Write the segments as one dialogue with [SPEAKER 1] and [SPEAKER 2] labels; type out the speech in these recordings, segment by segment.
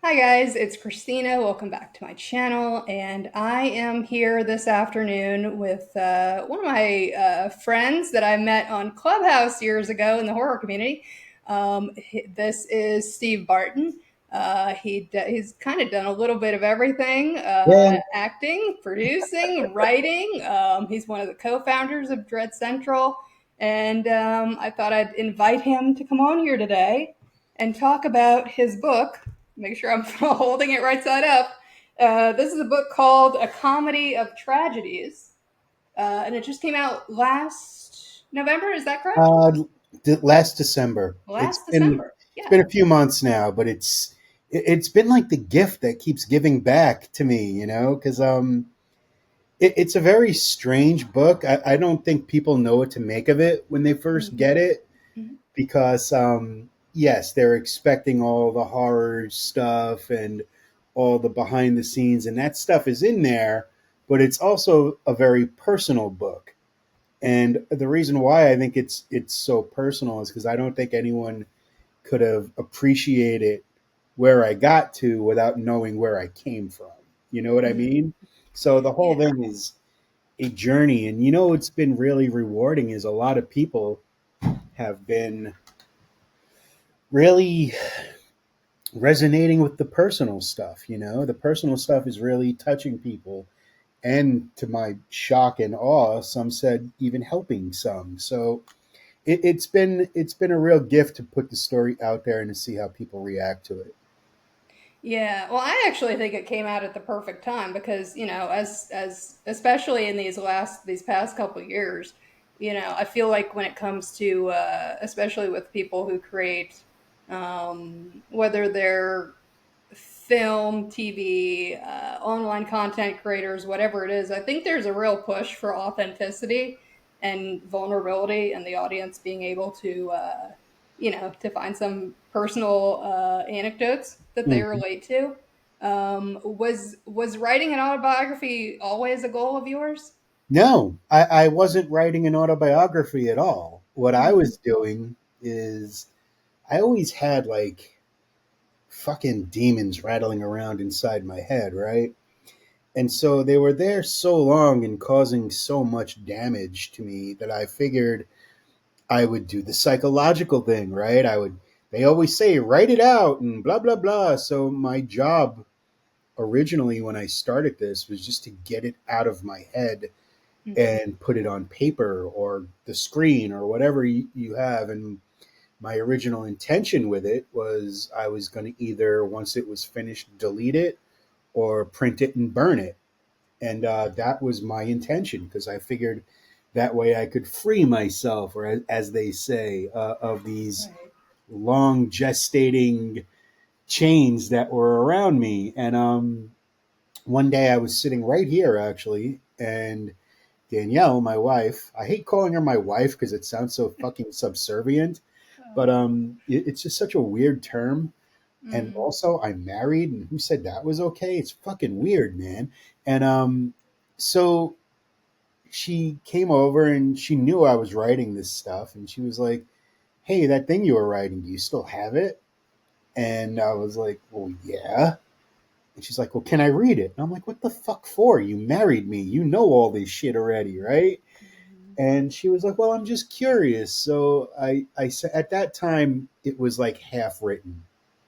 [SPEAKER 1] Hi guys, it's Christina. Welcome back to my channel, and I am here this afternoon with one of my friends that I met on Clubhouse years ago in the horror community. This is Steve Barton. He's kind of done a little bit of everything:
[SPEAKER 2] Yeah.
[SPEAKER 1] acting, producing, writing. He's one of the co-founders of Dread Central, and I thought I'd invite him to come on here today and talk about his book. Make sure I'm holding it right side up. This is a book called A Comedy of Tragedies, and it just came out last November. Is that correct?
[SPEAKER 2] Uh, Last December.
[SPEAKER 1] Last December.
[SPEAKER 2] It's
[SPEAKER 1] Yeah.
[SPEAKER 2] been a few months now, but it's been like the gift that keeps giving back to me, because it's a very strange book. I don't think people know what to make of it when they first
[SPEAKER 1] Mm-hmm.
[SPEAKER 2] get it
[SPEAKER 1] Mm-hmm.
[SPEAKER 2] because yes, they're expecting all the horror stuff and all the behind the scenes, and that stuff is in there, but it's also a very personal book. And the reason why I think it's so personal is because I don't think anyone could have appreciated where I got to without knowing where I came from. You know what I
[SPEAKER 1] Mm-hmm.
[SPEAKER 2] mean? So the whole
[SPEAKER 1] Yeah.
[SPEAKER 2] thing is a journey. And what's been really rewarding is a lot of people have been really resonating with the personal stuff. The personal stuff is really touching people. And to my shock and awe, some said even helping some. So it's been a real gift to put the story out there and to see how people react to it.
[SPEAKER 1] Yeah, well, I actually think it came out at the perfect time because, as especially in these past couple years, I feel like when it comes to especially with people who create whether they're film, TV, online content creators, whatever it is, I think there's a real push for authenticity and vulnerability and the audience being able to to find some personal anecdotes that they
[SPEAKER 2] Mhm.
[SPEAKER 1] relate to. Was writing an autobiography always a goal of yours?
[SPEAKER 2] No, I wasn't writing an autobiography at all. What I
[SPEAKER 1] Mm-hmm.
[SPEAKER 2] was doing is I always had like fucking demons rattling around inside my head, right? And so they were there so long and causing so much damage to me that I figured I would do the psychological thing, right? They always say, write it out and blah, blah, blah. So my job originally when I started this was just to get it out of my head
[SPEAKER 1] Mm-hmm.
[SPEAKER 2] and put it on paper or the screen or whatever you have. And my original intention with it was I was going to either, once it was finished, delete it or print it and burn it. And that was my intention because I figured that way I could free myself, or as they say, of these
[SPEAKER 1] Right.
[SPEAKER 2] long gestating chains that were around me. And one day I was sitting right here actually, and Danielle, my wife, I hate calling her my wife because it sounds so fucking subservient, but
[SPEAKER 1] Oh.
[SPEAKER 2] it's just such a weird term. And
[SPEAKER 1] Mm.
[SPEAKER 2] also, I'm married, and who said that was okay? It's fucking weird, man. And so she came over and she knew I was writing this stuff, and she was like, "Hey, that thing you were writing, do you still have it?" And I was like, "Well, yeah." And she's like, "Well, can I read it?" And I'm like, "What the fuck for? You married me. You know all this shit already, right?"
[SPEAKER 1] Mhm.
[SPEAKER 2] And she was like, "Well, I'm just curious." So I said, at that time, it was like half written.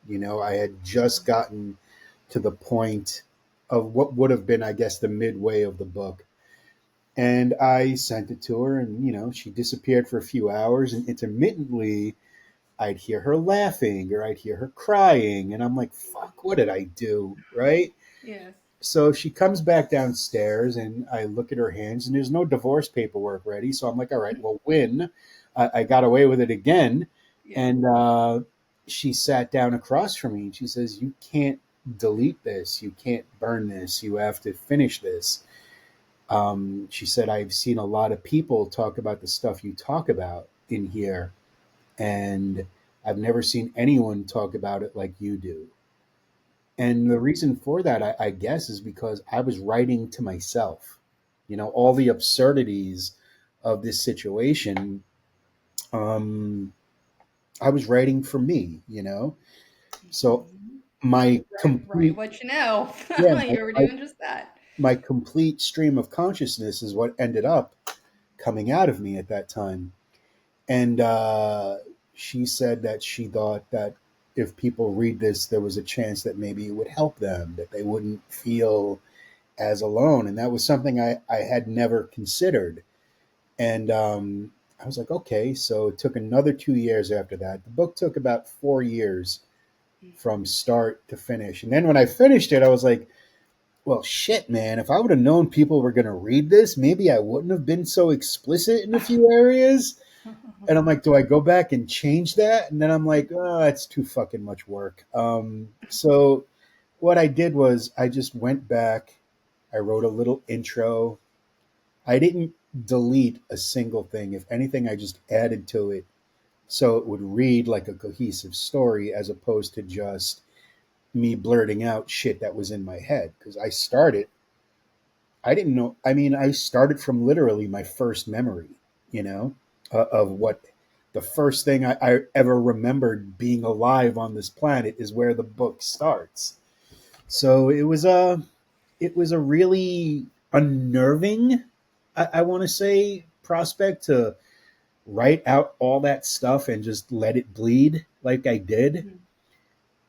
[SPEAKER 2] I had just gotten to the point of what would have been, I guess, the midway of the book. And I sent it to her, and, she disappeared for a few hours. And intermittently, I'd hear her laughing or I'd hear her crying. And I'm like, fuck, what did I do? Right?
[SPEAKER 1] Yes.
[SPEAKER 2] So she comes back downstairs and I look at her hands and there's no divorce paperwork ready. So I'm like, all right, well, win. I got away with it again.
[SPEAKER 1] Yeah.
[SPEAKER 2] And she sat down across from me and she says, "You can't delete this. You can't burn this. You have to finish this." She said, "I've seen a lot of people talk about the stuff you talk about in here. And I've never seen anyone talk about it like you do." And the reason for that, I guess, is because I was writing to myself. All the absurdities of this situation, um, I was writing for me. So
[SPEAKER 1] Mhm.
[SPEAKER 2] my
[SPEAKER 1] Right.
[SPEAKER 2] complete
[SPEAKER 1] What you know,
[SPEAKER 2] yeah
[SPEAKER 1] you were
[SPEAKER 2] my,
[SPEAKER 1] doing just that.
[SPEAKER 2] my complete stream of consciousness is what ended up coming out of me at that time. And she said that she thought that if people read this, there was a chance that maybe it would help them, that they wouldn't feel as alone. And that was something I had never considered. And I was like, okay. So it took another 2 years after that. The book took about 4 years from start to finish. And then when I finished it, I was like, well, shit, man, if I would have known people were going to read this, maybe I wouldn't have been so explicit in a few areas. And I'm like, do I go back and change that? And then I'm like, oh, that's too fucking much work. So what I did was I just went back. I wrote a little intro. I didn't delete a single thing. If anything, I just added to it so it would read like a cohesive story as opposed to just me blurting out shit that was in my head. Because I didn't know. I mean, I started from literally my first memory, you know, of what the first thing I ever remembered being alive on this planet is where the book starts. So it was a really unnerving, I want to say, prospect to write out all that stuff and just let it bleed like I did.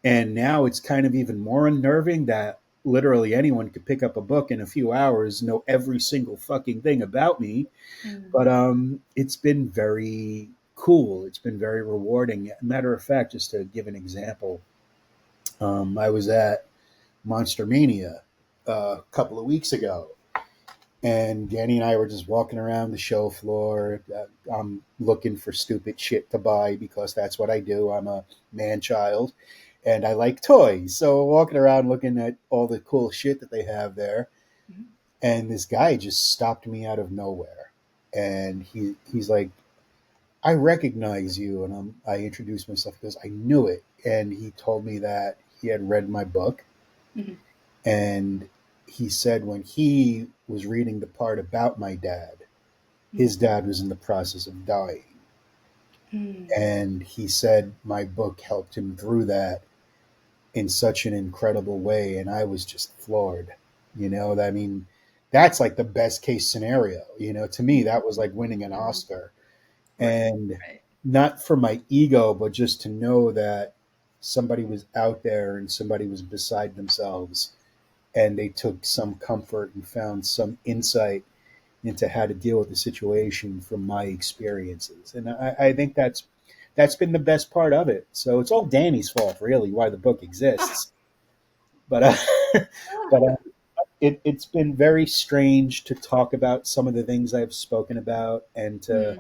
[SPEAKER 2] And now it's kind of even more unnerving that literally anyone could pick up a book in a few hours, know every single fucking thing about me. But it's been very cool. It's been very rewarding. Matter of fact, just to give an example, I was at Monster Mania a couple of weeks ago, and Danny and I were just walking around the show floor. I'm looking for stupid shit to buy because that's what I do. I'm a man child and I like toys. So walking around looking at all the cool shit that they have there. And this guy just stopped me out of nowhere. And he's like, I recognize you. And I introduced myself because I knew it. And he told me that he had read my book.
[SPEAKER 1] Mhm.
[SPEAKER 2] And he said when he was reading the part about my dad, his dad was in the process of dying.
[SPEAKER 1] Mhm.
[SPEAKER 2] And he said my book helped him through that in such an incredible way. And I was just floored. I mean, that's like the best case scenario. To me, that was like winning an
[SPEAKER 1] Mhm.
[SPEAKER 2] Oscar.
[SPEAKER 1] Right.
[SPEAKER 2] And
[SPEAKER 1] Right.
[SPEAKER 2] not for my ego, but just to know that somebody was out there and somebody was beside themselves and they took some comfort and found some insight into how to deal with the situation from my experiences. And I think that's been the best part of it. So it's all Danny's fault, really, why the book exists. But but it's been very strange to talk about some of the things I've spoken about and to
[SPEAKER 1] Mm.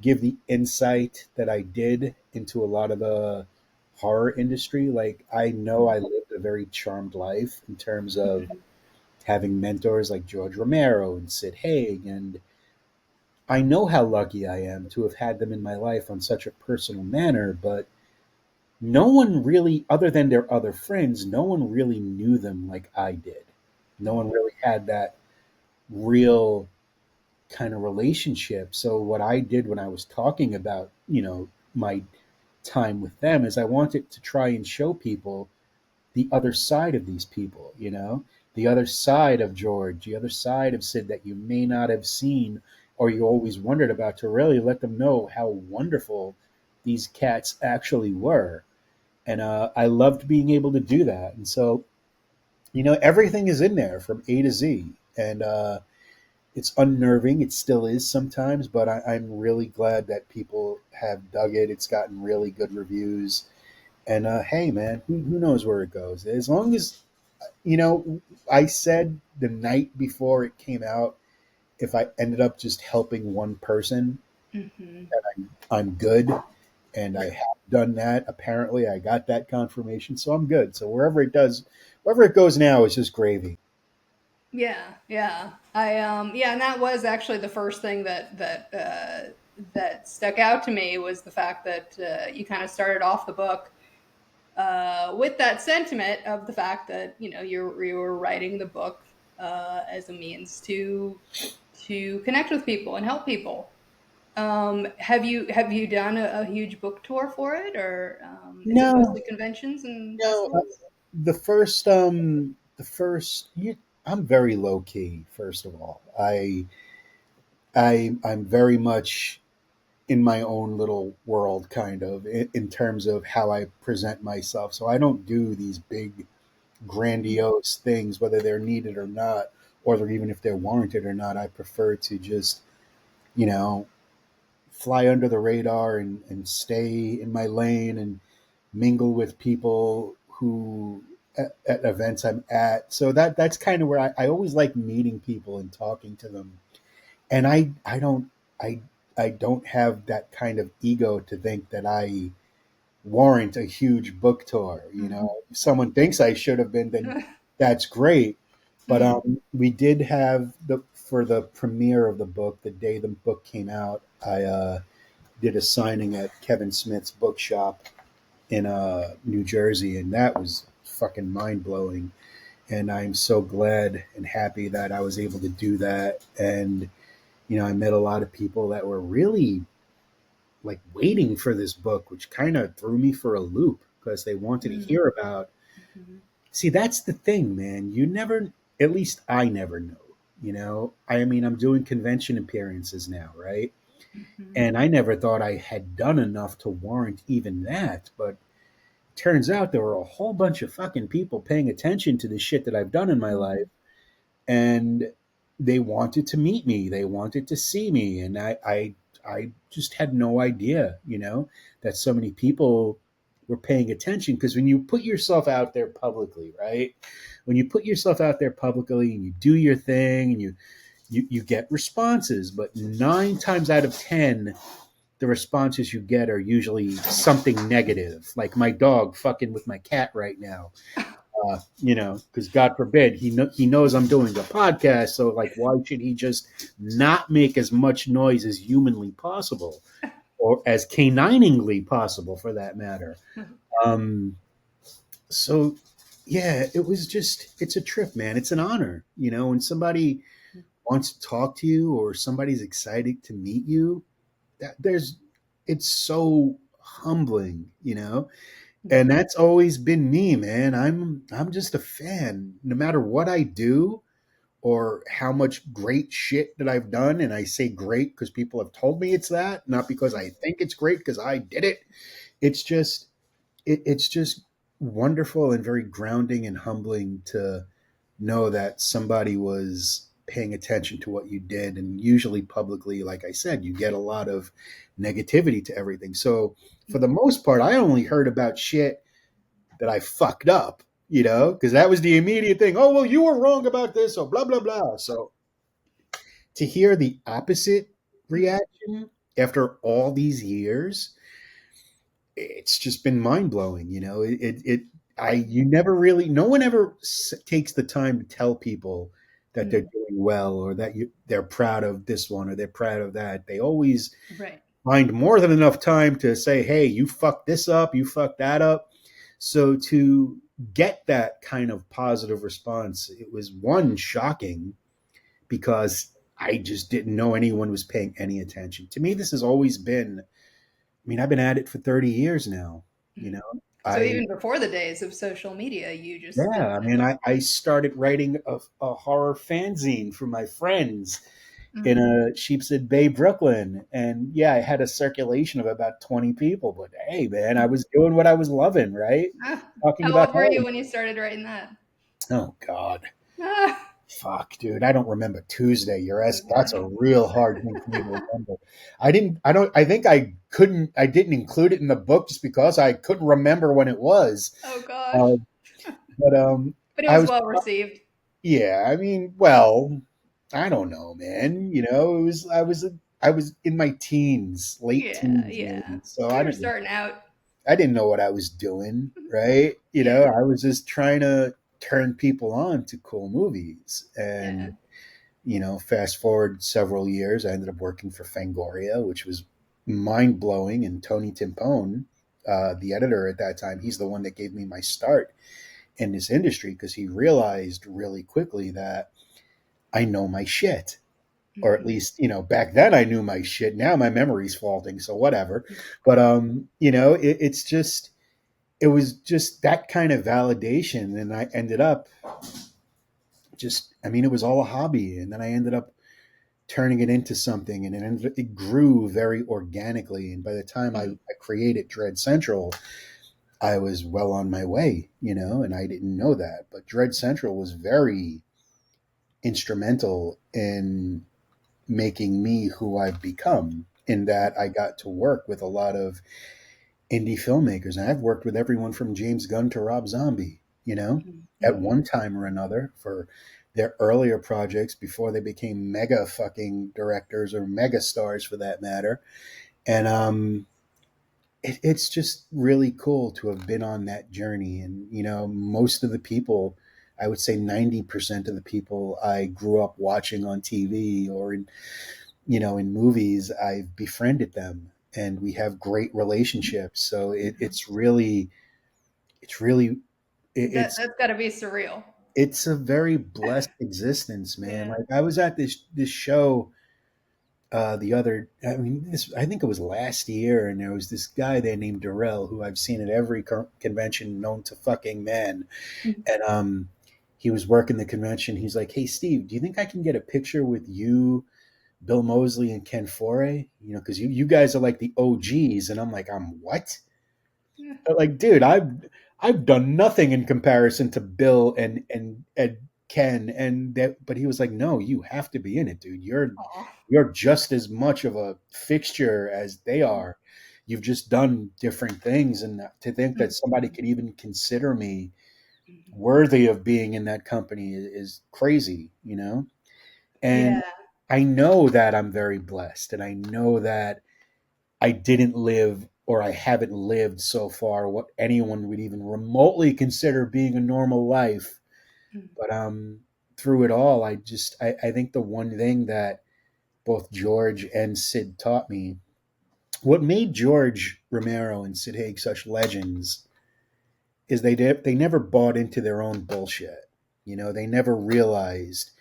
[SPEAKER 2] give the insight that I did into a lot of the horror industry. Like I know I lived a very charmed life in terms of having mentors like George Romero and Sid Haig, and I know how lucky I am to have had them in my life on such a personal manner, but no one really, other than their other friends, no one really knew them like I did. No one really had that real kind of relationship. So what I did when I was talking about, my time with them is I wanted to try and show people the other side of these people, the other side of George, the other side of Sid that you may not have seen or you always wondered about, to really let them know how wonderful these cats actually were. And I loved being able to do that. And so, everything is in there from A to Z. And it's unnerving. It still is sometimes, but I'm really glad that people have dug it. It's gotten really good reviews. And hey, man, who knows where it goes? As long as, you know, I said the night before it came out, if I ended up just helping one person,
[SPEAKER 1] Mhm.
[SPEAKER 2] I'm good. And I
[SPEAKER 1] Right.
[SPEAKER 2] have done that. Apparently, I got that confirmation, so I'm good. So wherever it goes now is just gravy.
[SPEAKER 1] Yeah, yeah. Yeah, and that was actually the first thing that stuck out to me was the fact that you kind of started off the book with that sentiment of the fact that you were writing the book as a means to connect with people and help people. Have you done a huge book tour for it, or is it
[SPEAKER 2] No,
[SPEAKER 1] mostly conventions and
[SPEAKER 2] no,
[SPEAKER 1] festivals?
[SPEAKER 2] I'm very low key. First of all, I'm very much in my own little world, kind of in terms of how I present myself. So I don't do these big, grandiose things, whether they're needed or not, or they're, even if they're warranted or not. I prefer to just, you know, fly under the radar and stay in my lane and mingle with people who at events I'm at. So that's kind of where I always like meeting people and talking to them. And I I don't have that kind of ego to think that I warrant a huge book tour. You
[SPEAKER 1] Mhm.
[SPEAKER 2] know, if someone thinks I should have been, then that's great. But
[SPEAKER 1] Mhm.
[SPEAKER 2] we did have the for the premiere of the book, the day the book came out. I did a signing at Kevin Smith's bookshop in New Jersey, and that was fucking mind blowing. And I'm so glad and happy that I was able to do that. And I met a lot of people that were really like waiting for this book, which kind of threw me for a loop because they wanted to
[SPEAKER 1] Mhm.
[SPEAKER 2] hear about.
[SPEAKER 1] Mhm.
[SPEAKER 2] See, that's the thing, man. You never, at least I never know. I mean, I'm doing convention appearances now, right?
[SPEAKER 1] Mhm.
[SPEAKER 2] And I never thought I had done enough to warrant even that. But turns out there were a whole bunch of fucking people paying attention to the shit that I've done in my life,
[SPEAKER 1] Mhm.
[SPEAKER 2] and they wanted to meet me, they wanted to see me, and I just had no idea, that so many people were paying attention. Because when you put yourself out there publicly, right? When you put yourself out there publicly and you do your thing and you get responses, but 9 times out of 10 the responses you get are usually something negative, like my dog fucking with my cat right now. Because God forbid he knows I'm doing a podcast, so like, why should he just not make as much noise as humanly possible, or as caniningly possible, for that matter? Um, so yeah, it's a trip, man. It's an honor, when somebody wants to talk to you or somebody's excited to meet you. That there's It's so humbling, and that's always been me, man. I'm just a fan. No matter what I do or how much great shit that I've done, and I say great because people have told me it's that, not because I think it's great because I did it. It's just it's just wonderful and very grounding and humbling to know that somebody was paying attention to what you did. And usually publicly, like I said, you get a lot of negativity to everything. So for the most part, I only heard about shit that I fucked up, because that was the immediate thing. Oh, well, you were wrong about this, or blah, blah, blah. So to hear the opposite reaction after all these years, it's just been mind blowing. You never really, no one ever takes the time to tell people that they're
[SPEAKER 1] Mhm.
[SPEAKER 2] doing well, or that they're proud of this one or they're proud of that. They always
[SPEAKER 1] Right.
[SPEAKER 2] find more than enough time to say, hey, you fucked this up, you fucked that up. So to get that kind of positive response, it was one, shocking, because I just didn't know anyone was paying any attention. To me, this has always been, I mean, I've been at it for 30 years now. You know,
[SPEAKER 1] So
[SPEAKER 2] I,
[SPEAKER 1] even before the days of social media, you just did
[SPEAKER 2] yeah, I mean,
[SPEAKER 1] this.
[SPEAKER 2] I started writing a horror fanzine for my friends in
[SPEAKER 1] Mhm.
[SPEAKER 2] a Sheepshead Bay, Brooklyn. And yeah, I had a circulation of about 20 people, but hey, man, I was doing what I was loving, right?
[SPEAKER 1] Ah,
[SPEAKER 2] Talking
[SPEAKER 1] how
[SPEAKER 2] about
[SPEAKER 1] old were
[SPEAKER 2] horror.
[SPEAKER 1] you when you started writing that?
[SPEAKER 2] Oh, God.
[SPEAKER 1] Ah,
[SPEAKER 2] Fuck, dude, I don't remember Tuesday. That's a
[SPEAKER 1] okay.
[SPEAKER 2] real hard thing for me to remember. I think I didn't include it in the book just because I couldn't remember when it was.
[SPEAKER 1] Oh gosh.
[SPEAKER 2] Uh, but
[SPEAKER 1] But it
[SPEAKER 2] I
[SPEAKER 1] was
[SPEAKER 2] was,
[SPEAKER 1] well received.
[SPEAKER 2] yeah, I mean, well, I don't know, man. I was in my teens, late
[SPEAKER 1] Yeah,
[SPEAKER 2] teens,
[SPEAKER 1] yeah.
[SPEAKER 2] maybe. So
[SPEAKER 1] You were starting out.
[SPEAKER 2] I didn't know what I was doing, right?
[SPEAKER 1] Yeah,
[SPEAKER 2] I was just trying to turn people on to cool movies.
[SPEAKER 1] yeah.
[SPEAKER 2] And fast forward several years, I ended up working for Fangoria, which was mind blowing. And Tony Timpone, the editor at that time, he's the one that gave me my start in this industry, because he realized really quickly that I know my shit. Or at
[SPEAKER 1] Mhm.
[SPEAKER 2] least, back then I knew my shit. Now my memory's faulting, so whatever. But it's just, it was just that kind of validation. And I ended up just, I mean, it was all a hobby. And then I ended up turning it into something, and it grew very organically. And by the time I created Dread Central, I was well on my way, and I didn't know that. But Dread Central was very instrumental in making me who I've become, in that I got to work with a lot of indie filmmakers. And I've worked with everyone from James Gunn to Rob Zombie, at
[SPEAKER 1] Mm-hmm.
[SPEAKER 2] one time or another for their earlier projects before they became mega fucking directors or mega stars for that matter. And it's just really cool to have been on that journey. And, most of the people, I would say 90% of the people I grew up watching on TV or in movies, I've befriended them and we have great relationships. So it's really, it, it's,
[SPEAKER 1] That's got to be surreal.
[SPEAKER 2] it's a very blessed existence, man.
[SPEAKER 1] Yeah.
[SPEAKER 2] Like I was at this show I think it was last year, and there was this guy there named Darrell who I've seen at every convention known to fucking man. And he was working the convention. He's like, "Hey, Steve, do you think I can get a picture with you, Bill Moseley, and Ken Foray? Because you guys are like the OGs." And I'm like, "I'm what?"
[SPEAKER 1] Yeah.
[SPEAKER 2] But like, dude, I've done nothing in comparison to Bill and Ken and that. But he was like, "No, you have to be in it, dude.
[SPEAKER 1] Aw.
[SPEAKER 2] You're just as much of a fixture as they are. You've just done different things, and to think that somebody could even consider me worthy of being in that company is crazy. And
[SPEAKER 1] Yeah.
[SPEAKER 2] I know that I'm very blessed, and I know that I didn't live or I haven't lived so far what anyone would even remotely consider being a normal life. But through it all, I think the one thing that both George and Sid taught me, what made George Romero and Sid Haig such legends, is they never bought into their own bullshit. They never realized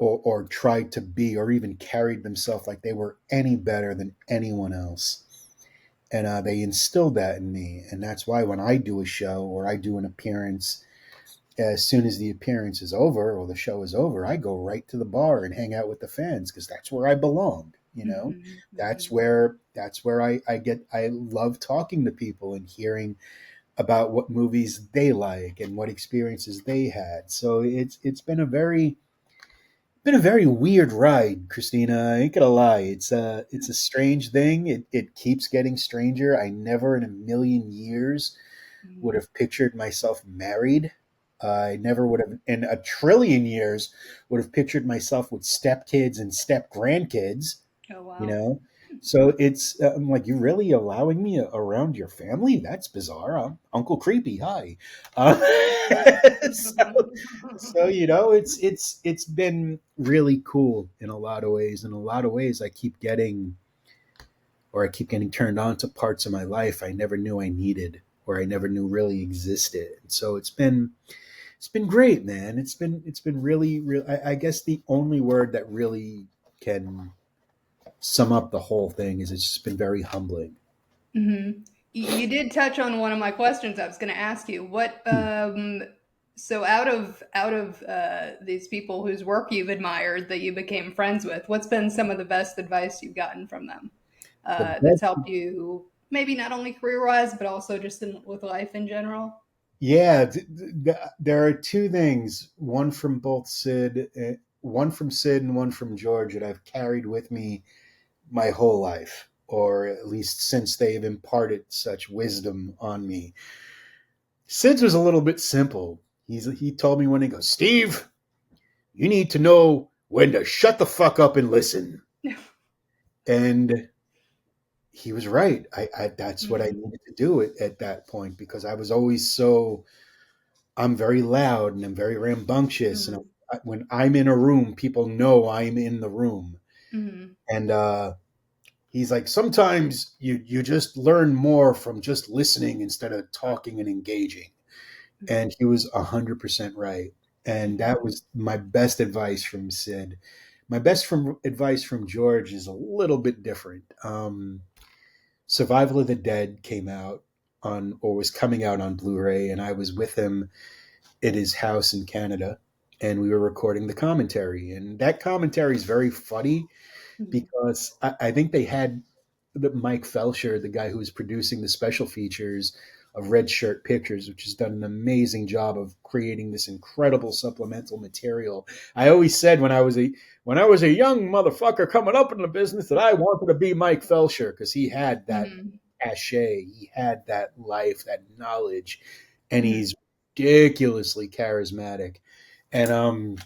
[SPEAKER 2] or tried to be or even carried themselves like they were any better than anyone else. And they instilled that in me. And that's why when I do a show or I do an appearance, as soon as the appearance is over or the show is over, I go right to the bar and hang out with the fans because that's where I belong. That's where I love talking to people and hearing about what movies they like and what experiences they had. So it's been a very weird ride, Christina. I ain't gonna lie. It's a strange thing. It keeps getting stranger. I never in a million years would have pictured myself married. I never would have in a trillion years would have pictured myself with stepkids and step grandkids.
[SPEAKER 1] Oh
[SPEAKER 2] You
[SPEAKER 1] wow.
[SPEAKER 2] know, so I'm like, you really allowing me around your family? That's bizarre. I'm Uncle Creepy. Hi. Uh, so it's been really cool in a lot of ways. In a lot of ways, I keep getting turned on to parts of my life I never knew I needed or I never knew really existed. And so it's been great, man. It's been really, real. I guess the only word that really can sum up the whole thing is it's just been very humbling.
[SPEAKER 1] You did touch on one of my questions I was going to ask you. What
[SPEAKER 2] Hmm.
[SPEAKER 1] so out of these people whose work you've admired that you became friends with, what's been some of the best advice you've gotten from them
[SPEAKER 2] The
[SPEAKER 1] that's
[SPEAKER 2] best,
[SPEAKER 1] helped you maybe not only career-wise but also just with life in general?
[SPEAKER 2] yeah. There are two things. One from Sid, and one from George that I've carried with me my whole life, or at least since they've imparted such wisdom on me. Sid's was a little bit simple. He told me one day, he goes, Steve, you need to know when to shut the fuck up and listen. And he was right. That's what I
[SPEAKER 1] Mhm.
[SPEAKER 2] needed to do at that point because I was always I'm very loud and I'm very rambunctious. And
[SPEAKER 1] Mhm.
[SPEAKER 2] when I'm in a room, people know I'm in the room.
[SPEAKER 1] Mhm.
[SPEAKER 2] And he's like, sometimes you just learn more from just listening instead of talking and engaging. And he was 100% right. And
[SPEAKER 1] Mhm.
[SPEAKER 2] that was my best advice from Sid. My advice from George is a little bit different. Survival of the Dead came out. on, or was coming out on Blu-ray, and I was with him at his house in Canada, and we were recording the commentary. And that commentary is very funny
[SPEAKER 1] Mhm.
[SPEAKER 2] because I think they had Mike Felcher, the guy who was producing the special features of Red Shirt Pictures, which has done an amazing job of creating this incredible supplemental material. I always said when I was a young motherfucker coming up in the business that I wanted to be Mike Felcher because he had that
[SPEAKER 1] Mhm.
[SPEAKER 2] cachet, he had that life, that knowledge, and
[SPEAKER 1] Mhm.
[SPEAKER 2] he's ridiculously charismatic. And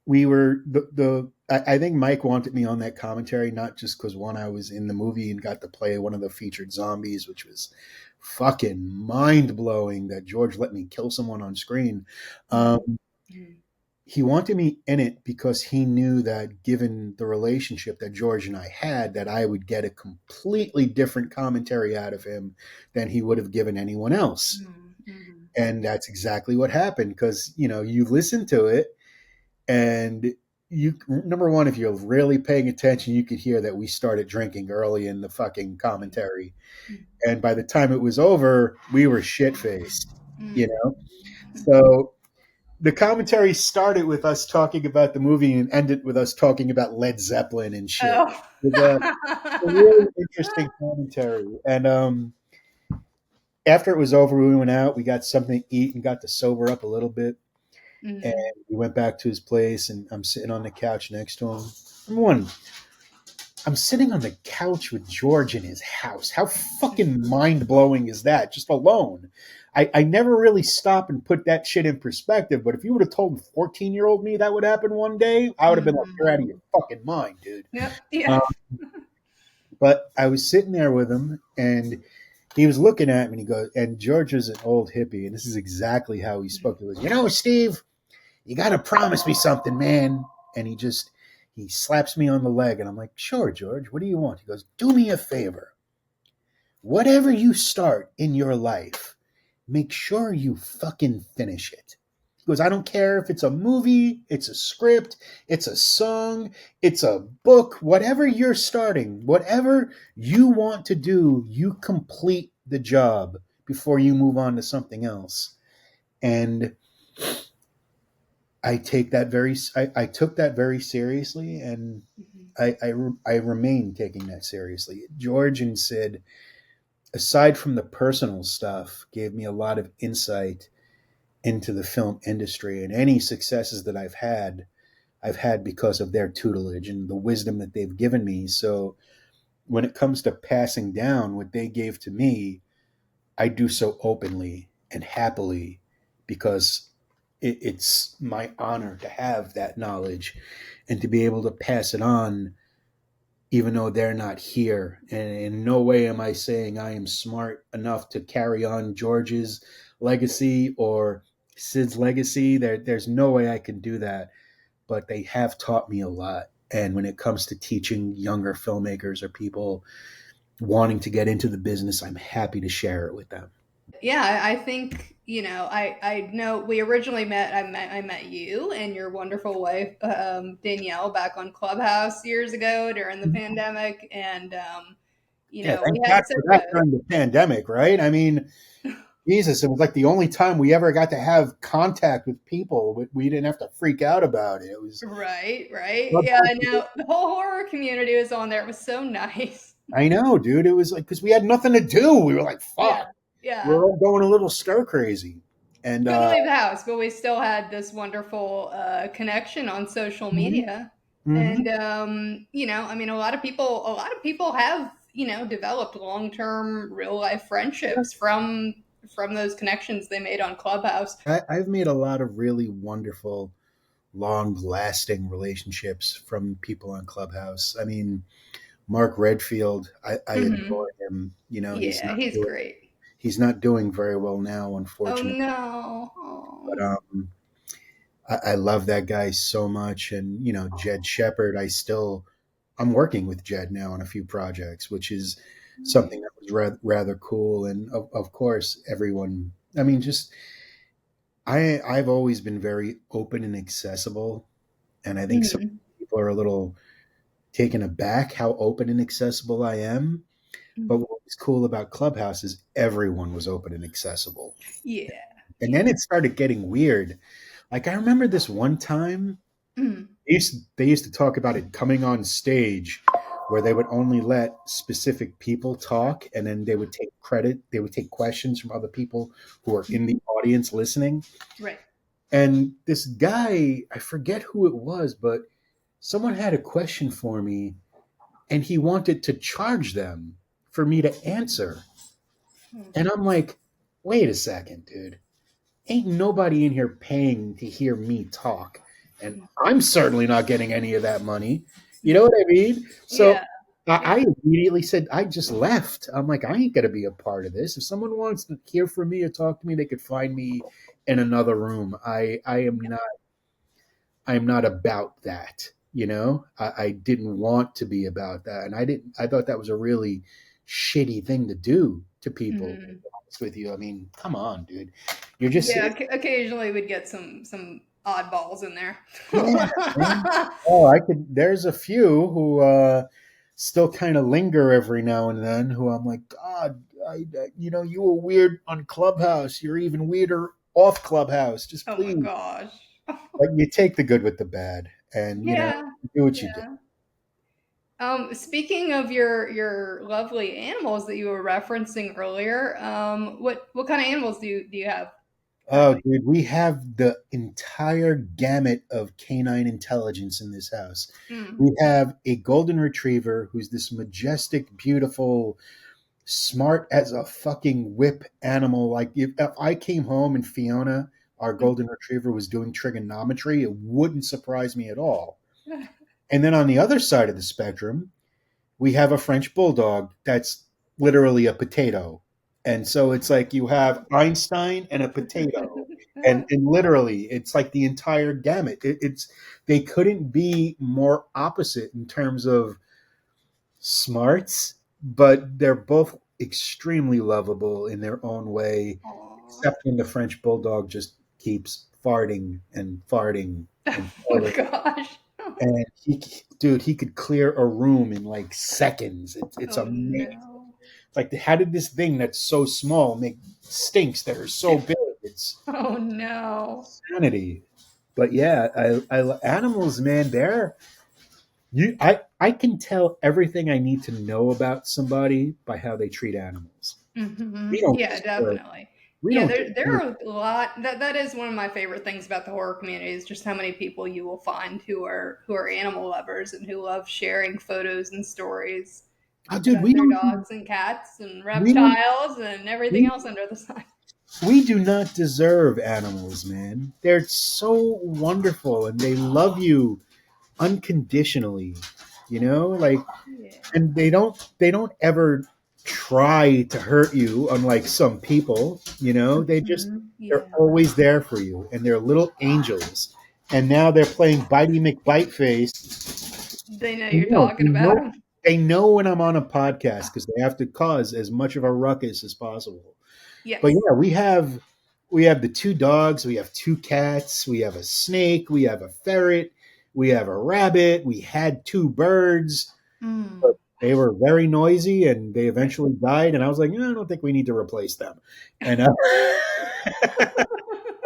[SPEAKER 2] we were I think Mike wanted me on that commentary not just because one, I was in the movie and got to play one of the featured zombies, which was fucking mind blowing that George let me kill someone on screen.
[SPEAKER 1] Mhm.
[SPEAKER 2] Um,
[SPEAKER 1] Mhm.
[SPEAKER 2] he wanted me in it because he knew that given the relationship that George and I had, that I would get a completely different commentary out of him than he would have given anyone else.
[SPEAKER 1] Mhm. Mhm.
[SPEAKER 2] And that's exactly what happened because, you listen to it and you, number one, if you're really paying attention, you could hear that we started drinking early in the fucking commentary.
[SPEAKER 1] Mhm.
[SPEAKER 2] And by the time it was over, we were shit faced, you
[SPEAKER 1] Mhm.
[SPEAKER 2] know? So the commentary started with us talking about the movie and ended with us talking about Led Zeppelin and shit.
[SPEAKER 1] Oh.
[SPEAKER 2] It was a really interesting commentary. And after it was over, we went out, we got something to eat and got to sober up a little bit. And
[SPEAKER 1] Mhm.
[SPEAKER 2] we went back to his place, and I'm sitting on the couch next to him. Number one, I'm sitting on the couch with George in his house. How fucking mind blowing is that? Just alone. I never really stop and put that shit in perspective, but if you would have told 14-year-old me that would happen one day, I would have been like, you're out of your
[SPEAKER 1] Mhm.
[SPEAKER 2] fucking mind, dude.
[SPEAKER 1] Yep. Yeah.
[SPEAKER 2] Um, but I was sitting there with him, and he was looking at me, and he goes, and George is an old hippie, and this is exactly how he spoke. He goes, Steve, you got to promise me something, man. And he slaps me on the leg, and I'm like, sure, George, what do you want? He goes, do me a favor. Whatever you start in your life, make sure you fucking finish it. He goes, I don't care if it's a movie, it's a script, it's a song, it's a book, whatever you're starting, whatever you want to do, you complete the job before you move on to something else. And I took that very seriously, and
[SPEAKER 1] Mhm.
[SPEAKER 2] I remain taking that seriously. George and Sid, aside from the personal stuff, gave me a lot of insight into the film industry, and any successes that I've had because of their tutelage and the wisdom that they've given me. So when it comes to passing down what they gave to me, I do so openly and happily because it's my honor to have that knowledge and to be able to pass it on, even though they're not here. And in no way am I saying I am smart enough to carry on George's legacy or Sid's legacy. There's no way I can do that, but they have taught me a lot. And when it comes to teaching younger filmmakers or people wanting to get into the business, I'm happy to share it with them.
[SPEAKER 1] Yeah, I think I know we originally met. I met you and your wonderful wife Danielle back on Clubhouse years ago during the pandemic, and
[SPEAKER 2] Yeah,
[SPEAKER 1] we
[SPEAKER 2] thank
[SPEAKER 1] had
[SPEAKER 2] God
[SPEAKER 1] such
[SPEAKER 2] for that
[SPEAKER 1] a
[SPEAKER 2] during the pandemic, right? I mean, Jesus, it was like the only time we ever got to have contact with people. We didn't have to freak out about it. It was,
[SPEAKER 1] right, right, yeah. I know the whole horror community was on there. It was so nice.
[SPEAKER 2] I know, dude. It was like, because we had nothing to do. We were like,
[SPEAKER 1] Yeah,
[SPEAKER 2] fuck. We
[SPEAKER 1] yeah.
[SPEAKER 2] were all going a little stir crazy. And,
[SPEAKER 1] Couldn't leave the house, but we still had this wonderful connection on social
[SPEAKER 2] mhm,
[SPEAKER 1] media.
[SPEAKER 2] mhm.
[SPEAKER 1] And I mean, a lot of people have developed long-term, real-life
[SPEAKER 2] Yeah.
[SPEAKER 1] friendships from those connections they made on Clubhouse.
[SPEAKER 2] I've made a lot of really wonderful, long lasting relationships from people on Clubhouse. I mean, Mark Redfield, I
[SPEAKER 1] Hmm.
[SPEAKER 2] adore him.
[SPEAKER 1] Yeah, he's great.
[SPEAKER 2] he's not doing very well now,
[SPEAKER 1] Oh
[SPEAKER 2] unfortunately.
[SPEAKER 1] no.
[SPEAKER 2] But
[SPEAKER 1] Oh.
[SPEAKER 2] I love that guy so much. And Jed Shepard, I'm working with Jed now on a few projects, which is something that was rather cool. And of course, everyone. I mean, just I've always been very open and accessible, and I think some
[SPEAKER 1] Mhm.
[SPEAKER 2] people are a little taken aback how open and accessible I am. But
[SPEAKER 1] Mhm.
[SPEAKER 2] when we was cool about Clubhouse is everyone was open and accessible.
[SPEAKER 1] Yeah.
[SPEAKER 2] And
[SPEAKER 1] Yeah.
[SPEAKER 2] then it started getting weird. Like I remember this one time
[SPEAKER 1] Mm.
[SPEAKER 2] they used to talk about it coming on stage where they would only let specific people talk and then they would take questions from other people who are in the
[SPEAKER 1] Mhm.
[SPEAKER 2] audience listening.
[SPEAKER 1] Right.
[SPEAKER 2] And this guy, I forget who it was, but someone had a question for me and he wanted to charge them for me to answer.
[SPEAKER 1] Mm.
[SPEAKER 2] And I'm like, wait a second, dude. Ain't nobody in here paying to hear me talk. And
[SPEAKER 1] Mm.
[SPEAKER 2] I'm certainly not getting any of that money. You know
[SPEAKER 1] Mm.
[SPEAKER 2] what I mean? So
[SPEAKER 1] Yeah.
[SPEAKER 2] I
[SPEAKER 1] Yeah.
[SPEAKER 2] immediately said, I just left. I'm like, I ain't going to be a part of this. If someone wants to hear from me or talk to me, they could find me in another room. I am not about that. You know, I didn't want to be about that. And I thought that was a really shitty thing to do to people. To
[SPEAKER 1] Mhm.
[SPEAKER 2] be honest with you. I mean, come on, dude. You're just
[SPEAKER 1] Yeah, occasionally we'd get some oddballs in there.
[SPEAKER 2] yeah, man. Oh, I could. There's a few who still kind of linger every now and then. Who I'm like, God, you were weird on Clubhouse. You're even weirder off Clubhouse. Just
[SPEAKER 1] Oh my
[SPEAKER 2] please,
[SPEAKER 1] gosh.
[SPEAKER 2] like, you take the good with the bad, and
[SPEAKER 1] Yeah.
[SPEAKER 2] do what you do.
[SPEAKER 1] Yeah. Speaking of your lovely animals that you were referencing earlier, what kind of animals do you have
[SPEAKER 2] Oh,
[SPEAKER 1] currently?
[SPEAKER 2] dude, we have the entire gamut of canine intelligence in this house.
[SPEAKER 1] Mm.
[SPEAKER 2] We have a golden retriever who's this majestic, beautiful, smart as a fucking whip animal. Like if I came home and Fiona, our golden retriever, was doing trigonometry, it wouldn't surprise me at all. And then on the other side of the spectrum, we have a French bulldog that's literally a potato. And so it's like you have Einstein and a potato. And literally, it's like the entire gamut. They couldn't be more opposite in terms of smarts, but they're both extremely lovable in their own way,
[SPEAKER 1] Aw.
[SPEAKER 2] except when the French bulldog just keeps farting and farting and
[SPEAKER 1] Oh my
[SPEAKER 2] farting.
[SPEAKER 1] gosh.
[SPEAKER 2] And dude, he could clear a room in like seconds. It's
[SPEAKER 1] Oh
[SPEAKER 2] amazing.
[SPEAKER 1] no.
[SPEAKER 2] Like, how did this thing that's so small make stinks that are so big? It's
[SPEAKER 1] Oh no.
[SPEAKER 2] insanity. But yeah, animals, man, I can tell everything I need to know about somebody by how they treat animals. We don't
[SPEAKER 1] Yeah,
[SPEAKER 2] deserve,
[SPEAKER 1] definitely.
[SPEAKER 2] we
[SPEAKER 1] Yeah,
[SPEAKER 2] don't
[SPEAKER 1] there
[SPEAKER 2] deserve.
[SPEAKER 1] are a lot that is one of my favorite things about the horror community is just how many people you will find who are animal lovers and who love sharing photos and stories
[SPEAKER 2] Oh, dude,
[SPEAKER 1] about their dogs and cats and
[SPEAKER 2] we don't,
[SPEAKER 1] reptiles and everything
[SPEAKER 2] we,
[SPEAKER 1] else under the sun.
[SPEAKER 2] we do not deserve animals, man. They're so wonderful and they love you unconditionally. Like,
[SPEAKER 1] Yeah.
[SPEAKER 2] and they don't ever try to hurt you, unlike some people. They're
[SPEAKER 1] Yeah.
[SPEAKER 2] always there for you, and they're little angels. And now they're playing Bitey McBiteface.
[SPEAKER 1] They know
[SPEAKER 2] They
[SPEAKER 1] you're
[SPEAKER 2] know,
[SPEAKER 1] talking
[SPEAKER 2] they
[SPEAKER 1] about
[SPEAKER 2] know,
[SPEAKER 1] them.
[SPEAKER 2] they know when I'm on a podcast because they have to cause as much of a ruckus as possible. But
[SPEAKER 1] Yes.
[SPEAKER 2] yeah, we have the two dogs, we have two cats, we have a snake, we have a ferret, we have a rabbit, we had two birds, but
[SPEAKER 1] Mm.
[SPEAKER 2] they were very noisy and they
[SPEAKER 1] Right.
[SPEAKER 2] eventually died. And I was like, I don't think we need to replace them. And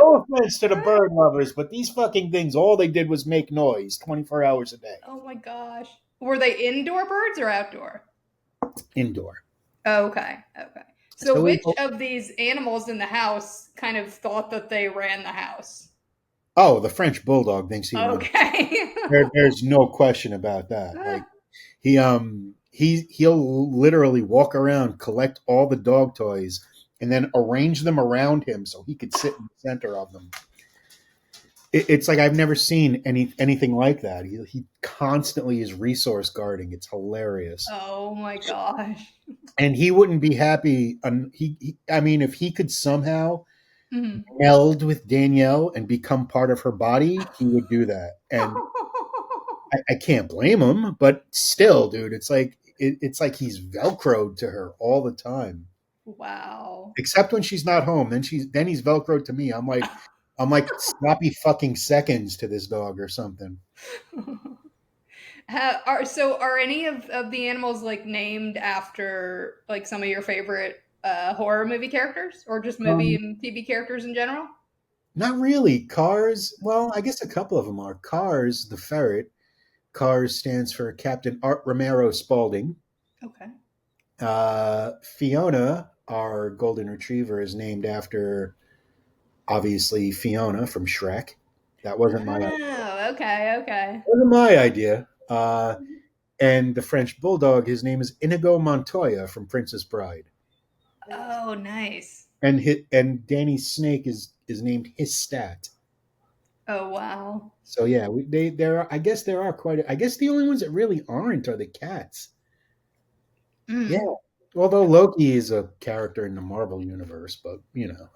[SPEAKER 2] no offense to the bird lovers, but these fucking things, all they did was make noise 24 hours a day,
[SPEAKER 1] Oh my gosh. Were they indoor birds or outdoor?
[SPEAKER 2] indoor.
[SPEAKER 1] Okay, okay. So
[SPEAKER 2] So we,
[SPEAKER 1] which of these animals in the house kind of thought that they ran the house?
[SPEAKER 2] oh, the French bulldog thinks he runs.
[SPEAKER 1] Okay.
[SPEAKER 2] There's no question about that. Like, he'll literally walk around, collect all the dog toys, and then arrange them around him so he could sit in the center of them. It's like I've never seen anything like that. He constantly is resource guarding. It's hilarious,
[SPEAKER 1] Oh my gosh.
[SPEAKER 2] and he wouldn't be happy. I mean, if he could somehow
[SPEAKER 1] Mhm.
[SPEAKER 2] meld with Danielle and become part of her body, he would do that. And I can't blame him, but still, dude, it's like he's velcroed to her all the time.
[SPEAKER 1] Wow.
[SPEAKER 2] Except when she's not home, then he's velcroed to me. I'm like sloppy fucking seconds to this dog or something.
[SPEAKER 1] Are any of the animals like named after like some of your favorite horror movie characters, or just movie
[SPEAKER 2] Um,
[SPEAKER 1] and TV characters in general?
[SPEAKER 2] Not really. Cars, well, I guess a couple of them are. Cars, the ferret. Cars stands for Captain Art Romero Spaulding.
[SPEAKER 1] Okay.
[SPEAKER 2] Fiona, our golden retriever, is named after obviously Fiona from Shrek. That
[SPEAKER 1] Oh, okay, okay.
[SPEAKER 2] wasn't my idea. And the French bulldog, his name is Inigo Montoya from Princess Bride.
[SPEAKER 1] Oh, nice.
[SPEAKER 2] And Danny's snake is named Hisstat.
[SPEAKER 1] Oh, wow.
[SPEAKER 2] So yeah, there are. I guess there are quite. I guess the only ones that really aren't are the cats. Yeah.
[SPEAKER 1] Mm.
[SPEAKER 2] Although Loki is a character in the Marvel universe, but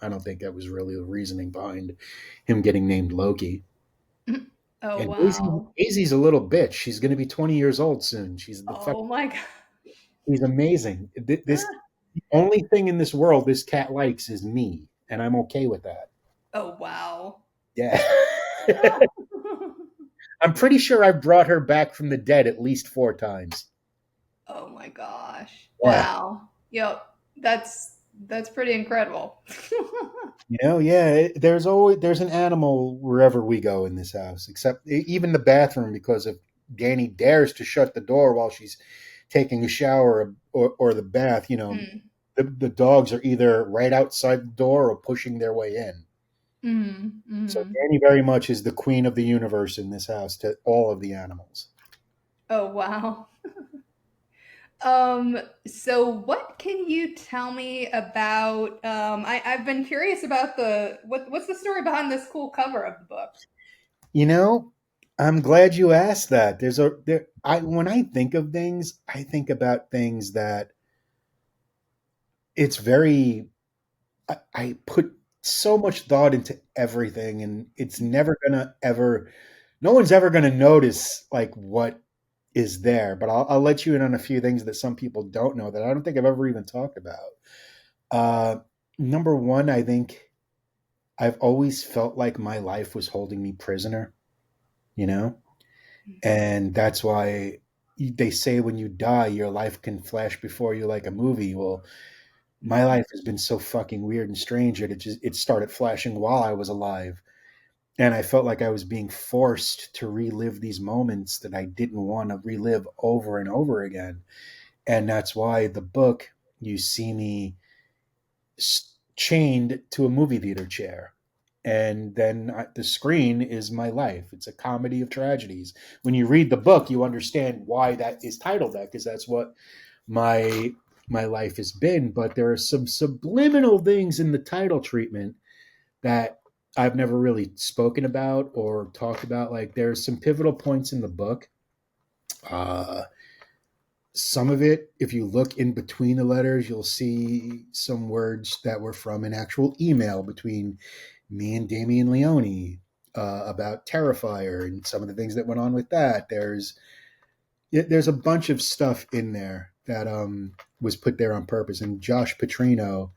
[SPEAKER 2] I don't think that was really the reasoning behind him getting named Loki.
[SPEAKER 1] Oh,
[SPEAKER 2] And
[SPEAKER 1] wow.
[SPEAKER 2] Daisy's a little bitch. She's going to be 20 years old soon. She's the fuck.
[SPEAKER 1] Oh my god.
[SPEAKER 2] She's amazing. This the only thing in this world this cat likes is me, and I'm okay with that.
[SPEAKER 1] Oh, wow.
[SPEAKER 2] Yeah. I'm pretty sure I've brought her back from the dead at least 4 times.
[SPEAKER 1] Oh my gosh.
[SPEAKER 2] Yeah.
[SPEAKER 1] Wow. Yep. That's pretty incredible.
[SPEAKER 2] Yeah, there's an animal wherever we go in this house, except even the bathroom, because if Danny dares to shut the door while she's taking a shower or the bath,
[SPEAKER 1] Mm,
[SPEAKER 2] the dogs are either right outside the door or pushing their way in.
[SPEAKER 1] mm,
[SPEAKER 2] So
[SPEAKER 1] mm.
[SPEAKER 2] Danny very much is the queen of the universe in this house to all of the animals.
[SPEAKER 1] Oh, wow. Um, so what can you tell me about I've been curious about what's the story behind this cool cover of the book?
[SPEAKER 2] You know, I'm glad you asked that. I when I think of things, I think about things that it's very I put so much thought into everything, and it's never gonna ever no one's ever gonna notice like what is there. But I'll let you in on a few things that some people don't know that I don't think I've ever even talked about. Uh, Number one, I think I've always felt like my life was holding me prisoner, you know? And that's why they say when you die, your life can flash before you like a movie. Well, my life has been so fucking weird and strange that it started flashing while I was alive. And I felt like I was being forced to relive these moments that I didn't want to relive over and over again. And that's why the book, you see me chained to a movie theater chair. And then the screen is my life. It's a comedy of tragedies. When you read the book, you understand why that is titled that, because that's what my my life has been. But there are some subliminal things in the title treatment that I've never really spoken about or talked about. Like there's some pivotal points in the book. Uh, some of it, if you look in between the letters, you'll see some words that were from an actual email between me and Damian Leone about Terrifier and some of the things that went on with that. There's a bunch of stuff in there that was put there on purpose. And Josh Petrino,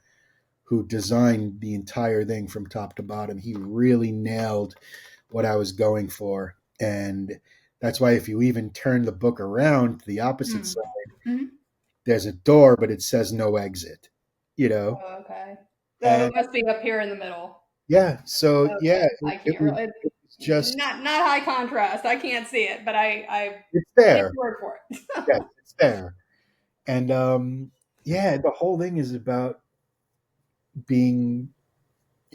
[SPEAKER 2] who designed the entire thing from top to bottom, he really nailed what I was going for. And that's why if you even turn the book around to the opposite
[SPEAKER 1] Mm.
[SPEAKER 2] side,
[SPEAKER 1] Mhm.
[SPEAKER 2] there's a door, but it says no exit, you know?
[SPEAKER 1] Oh, okay. So
[SPEAKER 2] And
[SPEAKER 1] it must be up here in the middle.
[SPEAKER 2] yeah, so yeah,
[SPEAKER 1] Okay. I can't really
[SPEAKER 2] it was just,
[SPEAKER 1] not high contrast. I can't see it, but I
[SPEAKER 2] it's
[SPEAKER 1] take
[SPEAKER 2] there.
[SPEAKER 1] your word for it.
[SPEAKER 2] Yes, it's there. And yeah, the whole thing is about being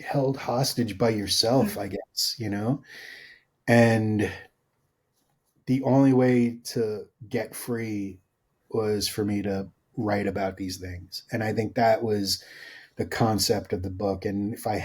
[SPEAKER 2] held hostage by yourself, I guess. And the only way to get free was for me to write about these things. And I think that was the concept of the book. And if I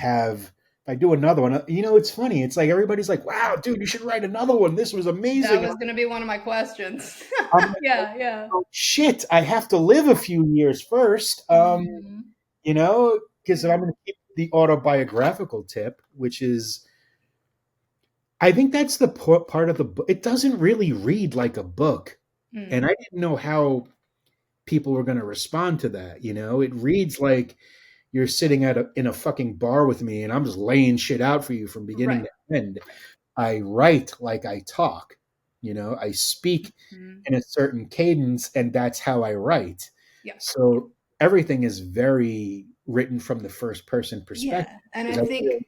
[SPEAKER 2] do another one, it's funny. It's like everybody's like, wow, dude, you should write another one. This was
[SPEAKER 1] That
[SPEAKER 2] amazing. And
[SPEAKER 1] was going to be one of my questions.
[SPEAKER 2] I'm like,
[SPEAKER 1] Yeah, yeah.
[SPEAKER 2] oh, shit, I have to live a few years first.
[SPEAKER 1] Mhm.
[SPEAKER 2] Because I'm going to keep the autobiographical tip, which is, I think that's the part of the book. It doesn't really read like a book. And I
[SPEAKER 1] Mm.
[SPEAKER 2] didn't know how people were going to respond to that. It reads like you're sitting in a fucking bar with me and I'm just laying shit out for you from beginning
[SPEAKER 1] Right.
[SPEAKER 2] to end. I write like I talk. I speak
[SPEAKER 1] Mhm.
[SPEAKER 2] in a certain cadence, and that's how I write.
[SPEAKER 1] Yeah.
[SPEAKER 2] So everything is very written from the first person perspective
[SPEAKER 1] Yeah, and I
[SPEAKER 2] because I feel
[SPEAKER 1] think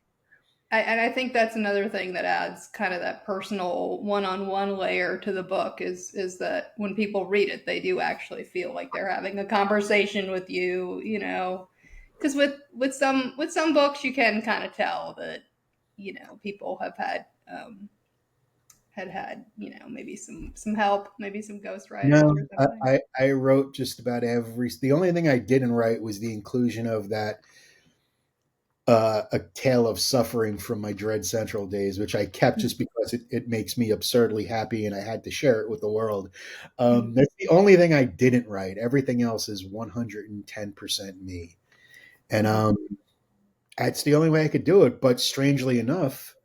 [SPEAKER 1] I think that's another thing that adds kind of that personal one-on-one layer to the book is that when people read it, they do actually feel like they're having a conversation with you, because with some books you can kind of tell that people have had maybe some help, maybe some ghostwriters
[SPEAKER 2] no,
[SPEAKER 1] or something.
[SPEAKER 2] I wrote just about every. The only thing I didn't write was the inclusion of that a tale of suffering from my Dread Central days, which I kept just because it makes me absurdly happy and I had to share it with the world.
[SPEAKER 1] Mhm.
[SPEAKER 2] That's the only thing I didn't write. Everything else is 110% me. And
[SPEAKER 1] Mhm.
[SPEAKER 2] that's the only way I could do it. But strangely enough,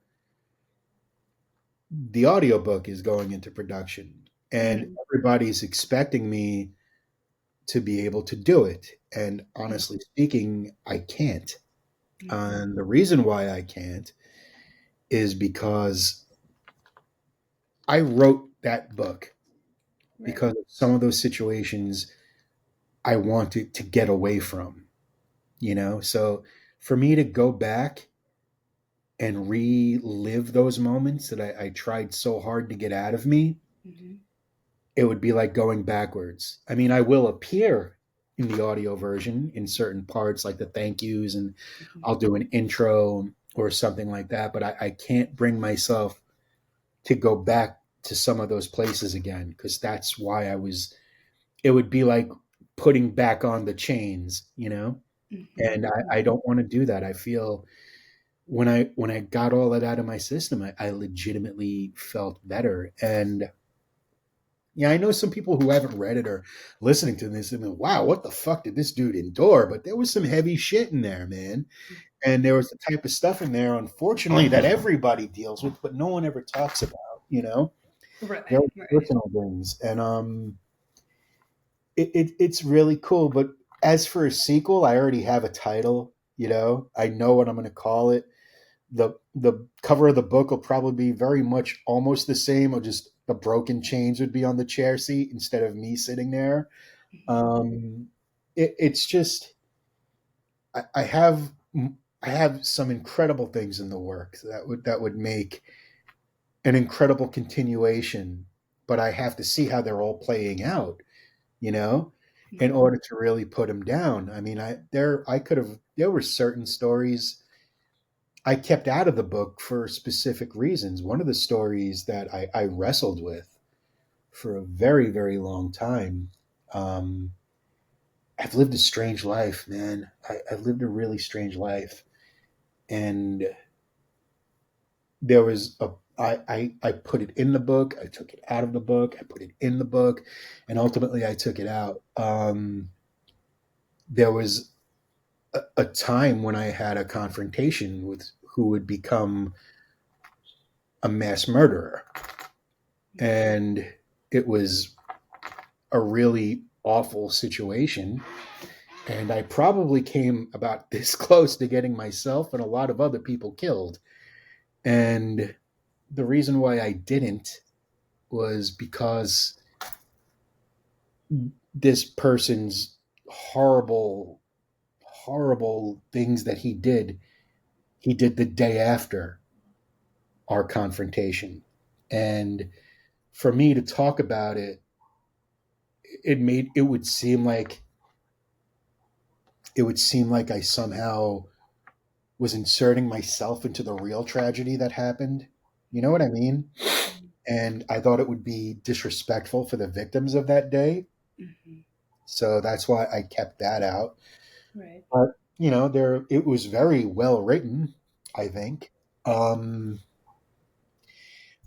[SPEAKER 2] the audiobook is going into production and
[SPEAKER 1] Mhm.
[SPEAKER 2] everybody's expecting me to be able to do it. And honestly speaking, I can't.
[SPEAKER 1] Mhm.
[SPEAKER 2] And the reason why I can't is because I wrote that book
[SPEAKER 1] Right.
[SPEAKER 2] because of some of those situations I wanted to get away from. So for me to go back and relive those moments that I tried so hard to get out of me,
[SPEAKER 1] Mhm.
[SPEAKER 2] it would be like going backwards. I mean, I will appear in the audio version in certain parts, like the thank yous, and
[SPEAKER 1] Mhm.
[SPEAKER 2] I'll do an intro or something like that, but I can't bring myself to go back to some of those places again because that's why it would be like putting back on the chains.
[SPEAKER 1] Mhm.
[SPEAKER 2] And I
[SPEAKER 1] Mhm.
[SPEAKER 2] don't want to do that. I feel when I got all that out of my system, I legitimately felt better. And yeah, I know some people who haven't read it or listening to this and wow, what the fuck did this dude endure? But there was some heavy shit in there, man. And there was the type of stuff in there, unfortunately, that everybody deals with, but no one ever talks about.
[SPEAKER 1] Right.
[SPEAKER 2] Very
[SPEAKER 1] Right.
[SPEAKER 2] personal things. And it's really cool. But as for a sequel, I already have a title. I know what I'm going to call it. The cover of the book will probably be very much almost the same, or just the broken chains would be on the chair seat instead of me sitting there.
[SPEAKER 1] Mhm.
[SPEAKER 2] It's just I have some incredible things in the works that would make an incredible continuation, but I have to see how they're all playing out you know, in
[SPEAKER 1] Mhm.
[SPEAKER 2] order to really put them down. I mean, there were certain stories I kept out of the book for specific reasons. One of the stories that I wrestled with for a very, very long time. Um, I've lived a strange life, man. I've lived a really strange life. And there was I put it in the book, I took it out of the book, I put it in the book, and ultimately I took it out. There was a time when I had a confrontation with who would become a mass murderer. And it was a really awful situation. And I probably came about this close to getting myself and a lot of other people killed. And the reason why I didn't was because this person's horrible, horrible things that he did the day after our confrontation. And for me to talk about it, it would seem like I somehow was inserting myself into the real tragedy that happened. You know what I mean?
[SPEAKER 1] Mhm.
[SPEAKER 2] And I thought it would be disrespectful for the victims of that day.
[SPEAKER 1] Mhm.
[SPEAKER 2] So that's why I kept that out.
[SPEAKER 1] Right.
[SPEAKER 2] But there it was very well written, I think. Um,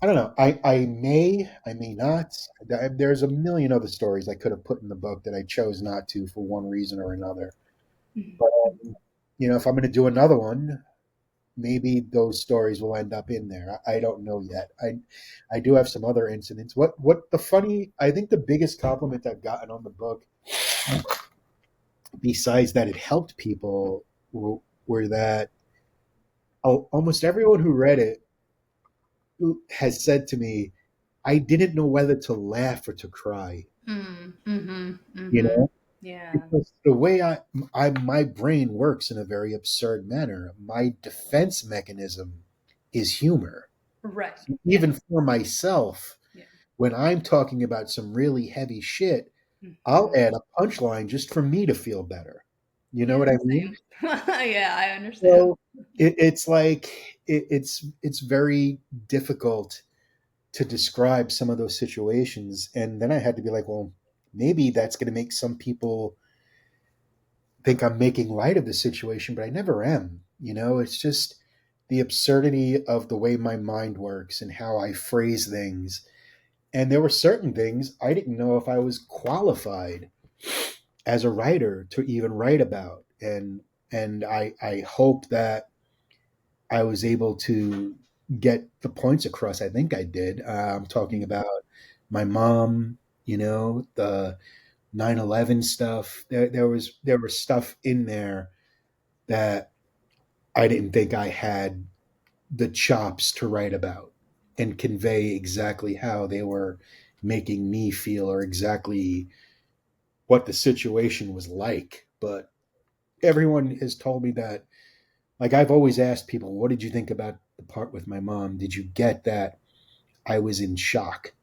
[SPEAKER 2] I don't know. I may not. There's a million other stories I could have put in the book that I chose not to for one reason or another.
[SPEAKER 1] Mhm.
[SPEAKER 2] But if I'm going to do another one, maybe those stories will end up in there. I don't know yet. I do have some other incidents. What the funny? I think the biggest compliment I've gotten on the book, besides that it helped people, were that almost everyone who read it has said to me, I didn't know whether to laugh or to cry,
[SPEAKER 1] Mm, mhm,
[SPEAKER 2] you
[SPEAKER 1] mhm.
[SPEAKER 2] know,
[SPEAKER 1] Yeah.
[SPEAKER 2] because the way my brain works in a very absurd manner. My defense mechanism is humor.
[SPEAKER 1] Right.
[SPEAKER 2] So
[SPEAKER 1] Yeah.
[SPEAKER 2] even for myself,
[SPEAKER 1] Yeah.
[SPEAKER 2] when I'm talking about some really heavy shit, I'll
[SPEAKER 1] Mhm.
[SPEAKER 2] add a punchline just for me to feel better. You know
[SPEAKER 1] Yeah,
[SPEAKER 2] what I mean?
[SPEAKER 1] same. Yeah, I understand.
[SPEAKER 2] So it's like it's very difficult to describe some of those situations, and then I had to be like, well, maybe that's going to make some people think I'm making light of the situation, but I never am. You know, it's just the absurdity of the way my mind works and how I phrase things. And there were certain things I didn't know if I was qualified as a writer to even write about. And I hope that I was able to get the points across. I think I did. I'm talking about my mom, the 9/11 stuff. There was stuff in there that I didn't think I had the chops to write about and convey exactly how they were making me feel or exactly what the situation was like. But everyone has told me that, like, I've always asked people, what did you think about the part with my mom? Did you get that I was in shock,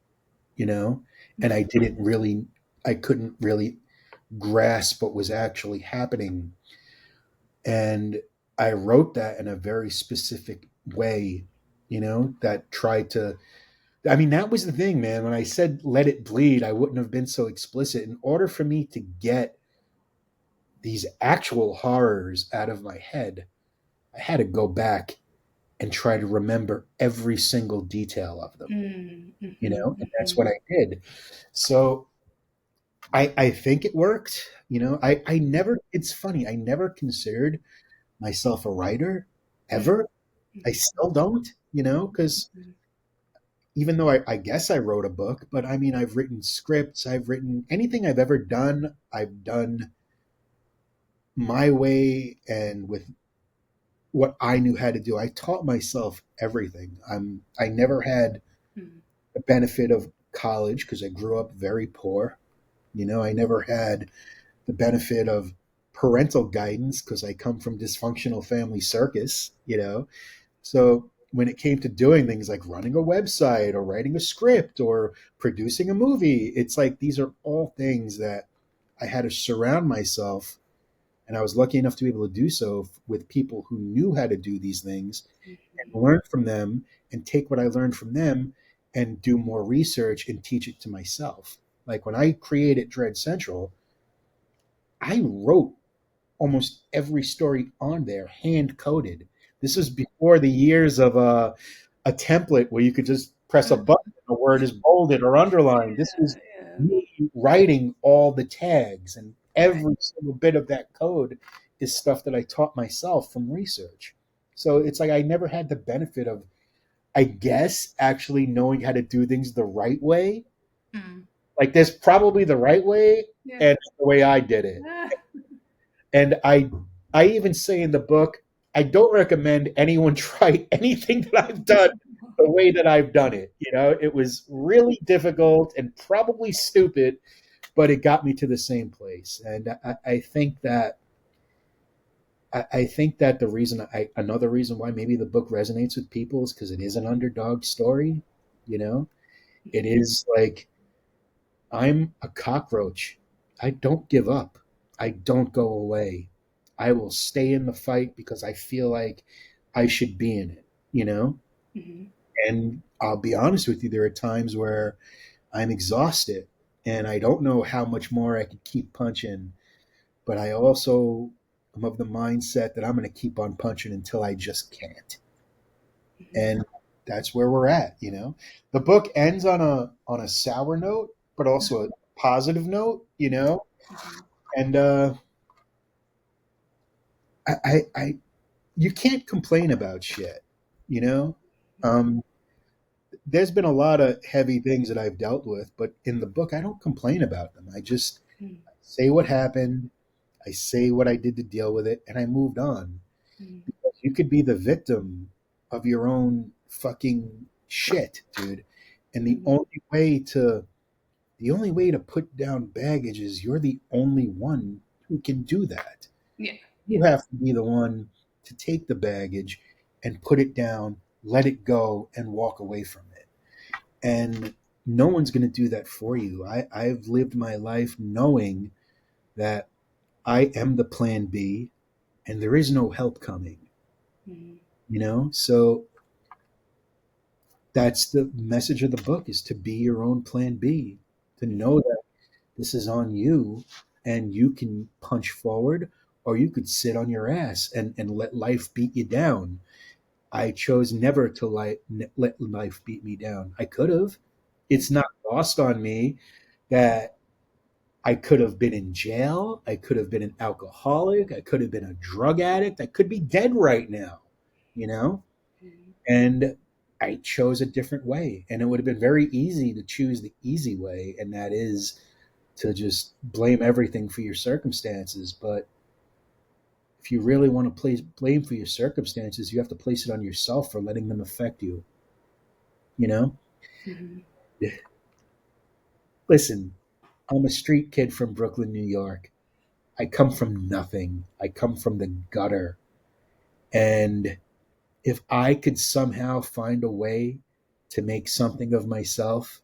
[SPEAKER 2] you know? And I couldn't really grasp what was actually happening. And I wrote that in a very specific way, that tried to. I mean, that was the thing, man. When I said let it bleed, I wouldn't have been so explicit. In order for me to get these actual horrors out of my head, I had to go back and try to remember every single detail of them,
[SPEAKER 1] Mm, mhm,
[SPEAKER 2] and that's
[SPEAKER 1] mhm,
[SPEAKER 2] what I did. So I think it worked. I never, it's funny, I never considered myself a writer
[SPEAKER 1] mm,
[SPEAKER 2] ever. I
[SPEAKER 1] mhm,
[SPEAKER 2] still don't, because
[SPEAKER 1] mhm,
[SPEAKER 2] even though I guess I wrote a book, but I mean, I've written scripts, I've written anything I've ever done, I've done my way and with what I knew how to do. I taught myself everything. I never had
[SPEAKER 1] mhm,
[SPEAKER 2] the benefit of college because I grew up very poor. I never had the benefit of parental guidance because I come from dysfunctional family circus. So when it came to doing things like running a website or writing a script or producing a movie, it's like these are all things that I had to surround myself, and I was lucky enough to be able to do so with people who knew how to do these things and learn from them and take what I learned from them and do more research and teach it to myself. Like when I created Dread Central, I wrote almost every story on there hand coded. This was before the years of a template where you could just press a
[SPEAKER 1] mhm.
[SPEAKER 2] button and a word is bolded or underlined. This was
[SPEAKER 1] Yeah, yeah.
[SPEAKER 2] me writing all the tags, and
[SPEAKER 1] Right.
[SPEAKER 2] every single bit of that code is stuff that I taught myself from research. So it's like I never had the benefit of, I guess, actually knowing how to do things the right way.
[SPEAKER 1] Mm.
[SPEAKER 2] Like there's probably the right way
[SPEAKER 1] Yeah.
[SPEAKER 2] and the way I did it.
[SPEAKER 1] Ah.
[SPEAKER 2] And I even say in the book, I don't recommend anyone try anything that I've done the way that I've done it. It was really difficult and probably stupid, but it got me to the same place. And I think that another reason why maybe the book resonates with people is because it is an underdog story. You know, it
[SPEAKER 1] Mhm,
[SPEAKER 2] is like, I'm a cockroach. I don't give up. I don't go away. I will stay in the fight because I feel like I should be in it.
[SPEAKER 1] mhm,
[SPEAKER 2] And I'll be honest with you, there are times where I'm exhausted and I don't know how much more I could keep punching, but I also am of the mindset that I'm going to keep on punching until I just can't.
[SPEAKER 1] mhm.
[SPEAKER 2] And that's where we're at. The book ends on a sour note, but also a positive note.
[SPEAKER 1] Mhm,
[SPEAKER 2] And I you can't complain about shit, you know.
[SPEAKER 1] mhm,
[SPEAKER 2] Um, there's been a lot of heavy things that I've dealt with, but in the book, I don't complain about them. I just
[SPEAKER 1] mhm,
[SPEAKER 2] say what happened. I say what I did to deal with it, and I moved on.
[SPEAKER 1] mhm,
[SPEAKER 2] You could be the victim of your own fucking shit, dude. And
[SPEAKER 1] Mhm.
[SPEAKER 2] the only way to put down baggage is you're the only one who can do that.
[SPEAKER 1] Yeah.
[SPEAKER 2] You
[SPEAKER 1] Yeah.
[SPEAKER 2] have to be the one to take the baggage and put it down, let it go, and walk away from it. And no one's going to do that for you. I've lived my life knowing that I am the plan B and there is no help coming,
[SPEAKER 1] Mhm.
[SPEAKER 2] you know? So that's the message of the book, is to be your own plan B, to
[SPEAKER 1] Mhm.
[SPEAKER 2] know that this is on you and you can punch forward, or you could sit on your ass and let life beat you down. I chose never to let life beat me down. I could have. It's not lost on me that I could have been in jail. I could have been an alcoholic. I could have been a drug addict. I could be dead right now, you know?
[SPEAKER 1] Mhm.
[SPEAKER 2] And I chose a different way. And it would have been very easy to choose the easy way, and that is to just blame everything for your circumstances. But if you really want to place blame for your circumstances, you have to place it on yourself for letting them affect you, you know?
[SPEAKER 1] Mhm.
[SPEAKER 2] Listen, I'm a street kid from Brooklyn, New York. I come from nothing. I come from the gutter. And if I could somehow find a way to make something of myself,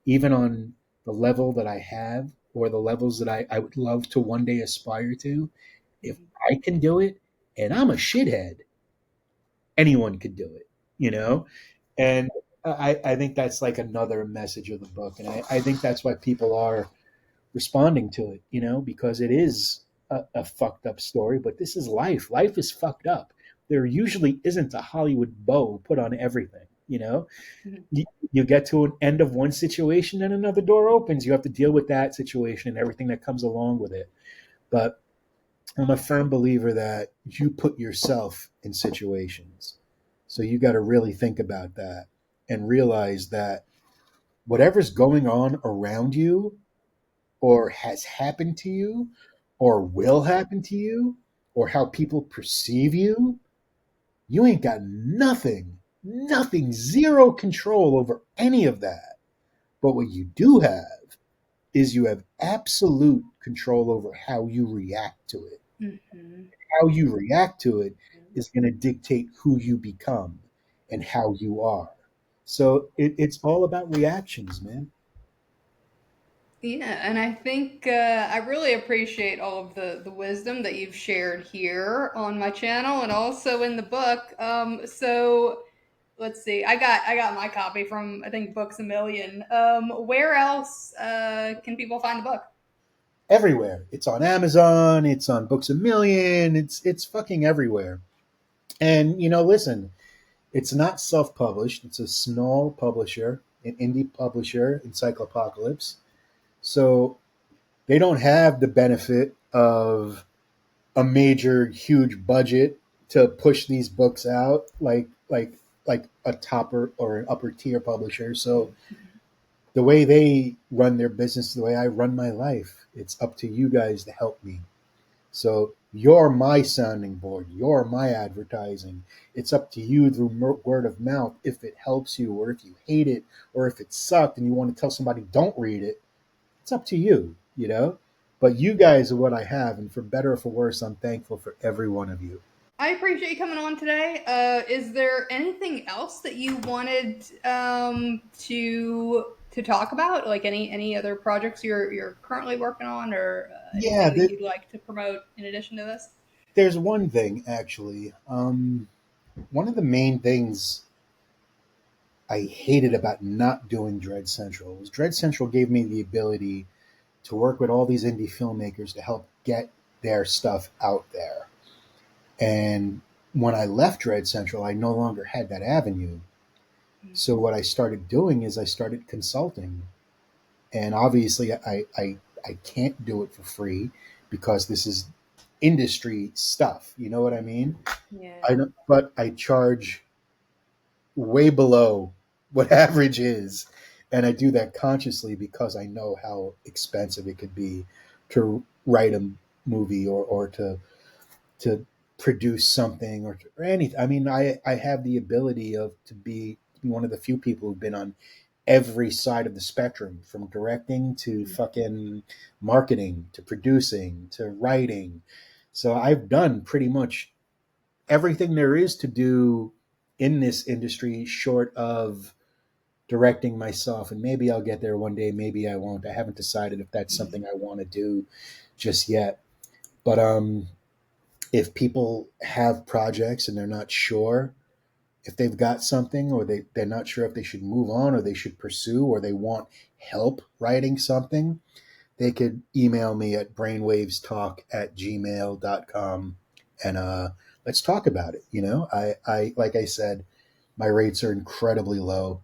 [SPEAKER 2] even on the level that I have or the levels that I would love to one day aspire to, if
[SPEAKER 1] Mhm.
[SPEAKER 2] I can do it, and I'm a shithead, anyone could do it, you know? And I think that's like another message of the book. And I think that's why people are responding to it, you know, because it is a fucked up story, but this is life. Life is fucked up. There usually isn't a Hollywood bow put on everything, you know?
[SPEAKER 1] Mhm.
[SPEAKER 2] You, you get to an end of one situation and another door opens. You have to deal with that situation and everything that comes along with it. But I'm a firm believer that you put yourself in situations. So you got to really think about that and realize that whatever's going on around you or has happened to you or will happen to you or how people perceive you, you ain't got nothing, zero control over any of that. But what you do have is you have absolute control over how you react to it.
[SPEAKER 1] Mhm.
[SPEAKER 2] How you react to it is going to dictate who you become and how you are. So it's all about reactions, man.
[SPEAKER 1] Yeah, and I think I really appreciate all of the wisdom that you've shared here on my channel and also in the book. So let's see, I got my copy from I think Books a Million. Where else can people find the book?
[SPEAKER 2] Everywhere. It's on Amazon, it's on Books a Million, it's fucking everywhere. And listen, it's not self-published. It's a small publisher, an indie publisher, Encyclopocalypse. So they don't have the benefit of a major huge budget to push these books out like a topper or an upper tier publisher. So the way they run their business, the way I run my life, it's up to you guys to help me. So you're my sounding board, you're my advertising. It's up to you through word of mouth if it helps you or if you hate it or if it sucked and you want to tell somebody don't read it. It's up to you. But you guys are what I have, and for better or for worse, I'm thankful for every one of you.
[SPEAKER 1] I appreciate you coming on today. Is there anything else that you wanted to talk about? Like any other projects you're currently working on, or
[SPEAKER 2] Yeah,
[SPEAKER 1] anything that you'd like to promote in addition to this?
[SPEAKER 2] there's one thing actually. One of the main things I hated about not doing Dread Central was Dread Central gave me the ability to work with all these indie filmmakers to help get their stuff out there. And when I left Dread Central, I no longer had that avenue. So what I started doing is I started consulting. And obviously I can't do it for free because this is industry stuff. You know what I mean?
[SPEAKER 1] Yeah.
[SPEAKER 2] I don't, but I charge way below what average is. And I do that consciously because I know how expensive it could be to write a movie or to produce something or anything. I mean, I have the ability to be one of the few people who've been on every side of the spectrum, from directing to fucking marketing to producing to writing. So I've done pretty much everything there is to do in this industry, short of directing myself. And maybe I'll get there one day, maybe I won't. I haven't decided if that's something I want to do just yet. But if people have projects and they're not sure if they've got something, or they're not sure if they should move on or they should pursue, or they want help writing something, they could email me at brainwavestalk@gmail.com, and let's talk about it. I like I said, my rates are incredibly low,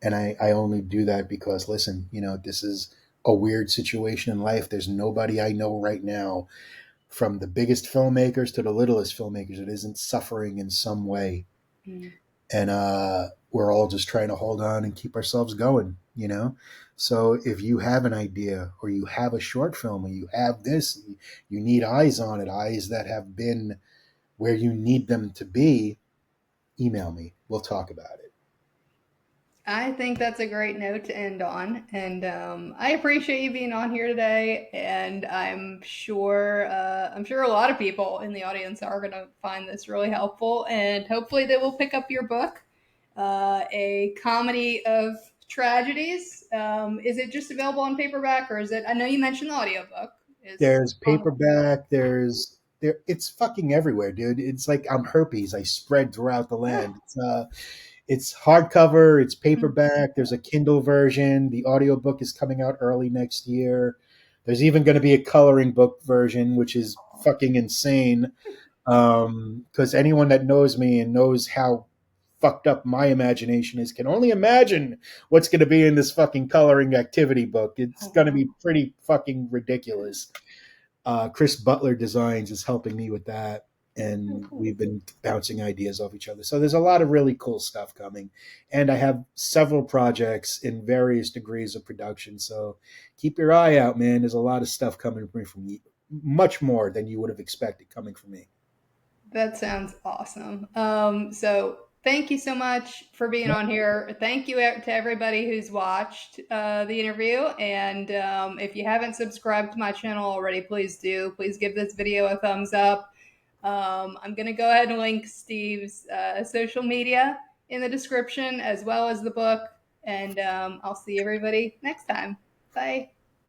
[SPEAKER 2] and I only do that because, listen, this is a weird situation in life. There's nobody I know right now, from the biggest filmmakers to the littlest filmmakers, that isn't suffering in some way.
[SPEAKER 1] Mm.
[SPEAKER 2] And we're all just trying to hold on and keep ourselves going. So if you have an idea, or you have a short film, or you have this, you need eyes on it, eyes that have been where you need them to be, email me. We'll talk about it.
[SPEAKER 1] I think that's a great note to end on, and I appreciate you being on here today. And I'm sure a lot of people in the audience are going to find this really helpful, and hopefully they will pick up your book, A Comedy of Tragedies. Is it just available on paperback, or is it? I know you mentioned the audiobook is
[SPEAKER 2] There's
[SPEAKER 1] on the
[SPEAKER 2] paperback. It's fucking everywhere, dude. It's like I'm herpes. I spread throughout the
[SPEAKER 1] website.
[SPEAKER 2] land. It's hardcover, it's paperback, there's a Kindle version, the audiobook is coming out early next year. There's even going to be a coloring book version, which is fucking insane. Because anyone that knows me and knows how fucked up my imagination is can only imagine what's going to be in this fucking coloring activity book. It's
[SPEAKER 1] Oh
[SPEAKER 2] going to
[SPEAKER 1] wow!
[SPEAKER 2] be pretty fucking ridiculous. Chris Butler Designs is helping me with that,
[SPEAKER 1] Oh
[SPEAKER 2] and
[SPEAKER 1] cool.
[SPEAKER 2] we've been bouncing ideas off each other. So there's a lot of really cool stuff coming, and I have several projects in various degrees of production. So keep your eye out, man. There's a lot of stuff coming from me, much more than you would have expected coming from me.
[SPEAKER 1] That sounds awesome. So thank you so much for being on here. Thank you to everybody who's watched the interview. And if you haven't subscribed to my channel already, please do. Please give this video a thumbs up. I'm going to go ahead and link Steve's social media in the description, as well as the book. And I'll see everybody next time. Bye.